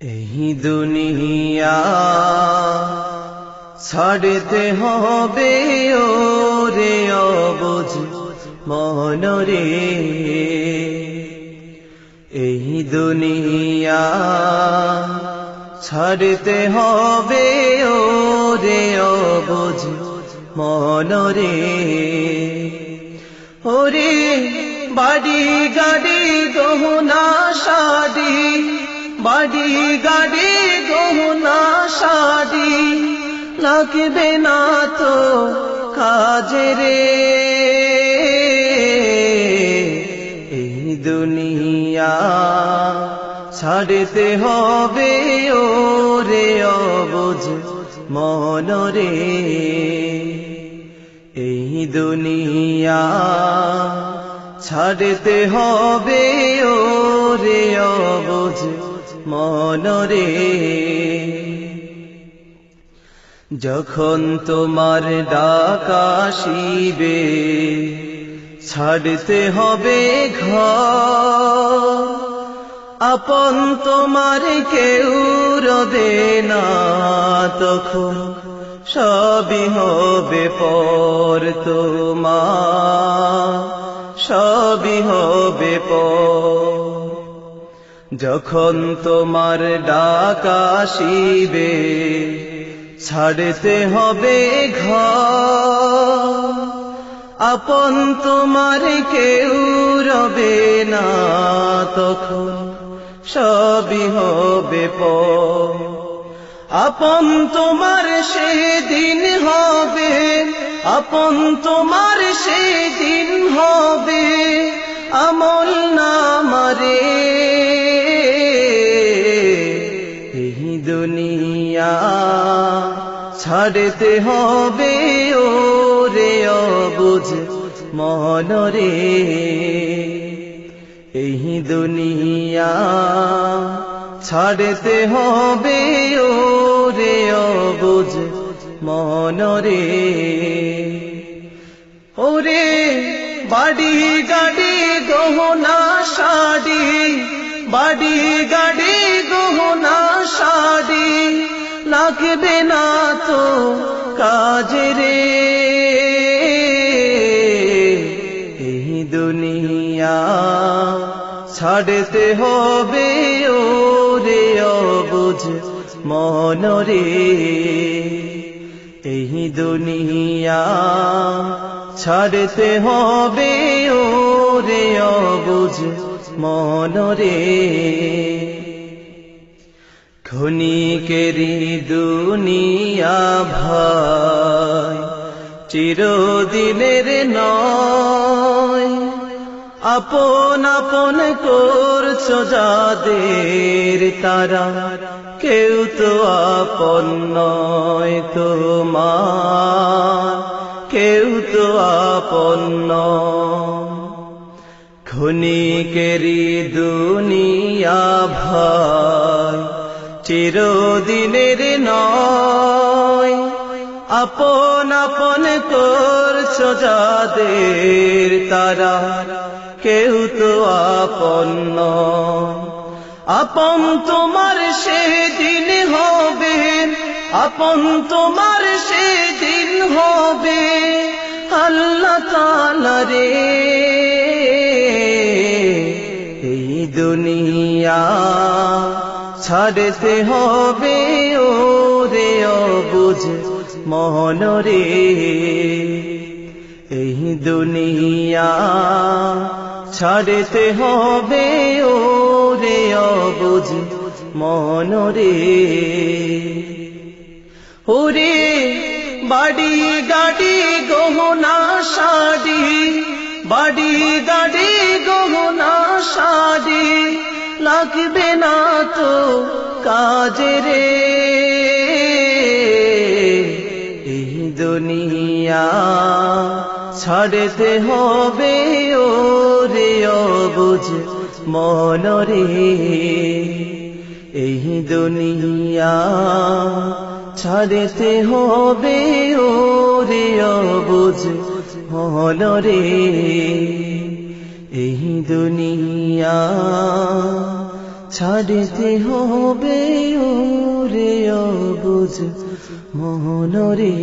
এই দুনিয়া ছাড়তে হবে ওরে অবুঝ মনরে। এই দুনিয়া ছাড়তে হবে ওরে অবুঝ মনরে। ওরে বাড়ি গাড়ি গহনা শাড়ি, বাড়ি গাড়ি গহনা শাড়ি লাগবে না তো কাজে রে। এই দুনিয়া ছাড়তে হবে ওরে অবুঝ মনরে। এই দুনিয়া ছাড়তে হবে ওরে অবুঝ মনরে। যখন তোমার ডাক আসিবে ছাড়তে হবে ঘর, আপন তোমার কেউ রবে না তখন সবই হবে পর তোমার, সবই হবে পর। যখন তোমার ডাক আসিবে ছাড়তে হবে ঘর, আপন তোমার কেউ রবে না তখন সবই হবে পর। আপন তোমার সেদিন হবে, আপন তোমার সেদিন হবে আমল নামারে। এই দুনিয়া ছাড়তে হবে ওরে অবুঝ মনরে। এই দুনিয়া ছাড়তে হবে ওরে অবুঝ মনরে। ওরে বাড়ি গাড়ি গহনা শাড়ি, বাড়ি গাড়ি গহনা শাড়ি লাগবে না তো কাজে রে। এই দুনিয়া ছাড়তে হবে ওরে অবুঝ মনরে। এই দুনিয়া ছাড়তে হবে ওরে অবুঝ মনরে। ক্ষণিকেরই দুনিয়া ভাই চিরদিনের নয়, আপন আপন করছো যাদের তারা কেউ তো আপন নয় তোমার, কেউ তো আপন নয়। ক্ষণিকেরই দুনিয়া ভাই চিরদিনের নয়, আপন আপন করছো যাদের তারা কেউ তো আপন নয়। আপন তোমার সেদিন হবে, আপন তোমার সেদিন হবে আল্লাহ তাআলা রে। এই দুনিয়া ছাড়তে হবে ওরে অবুঝ মনরে। এই দুনিয়া ছাড়তে হবে ওরে অবুঝ মনরে। ওরে বাড়ি গাড়ি গহনা শাড়ি, বাড়ি গাড়ি গহনা শাড়ি লাগবে না তো কাজে রে। এই দুনিয়া ছাড়তে হবে ওরে অবুঝ মনরে। এই দুনিয়া ছাড়তে হবে ওরে অবুঝ মনরে। এই দুনিয়া ছাড়তে হবে ওরে অবুঝ মনরে।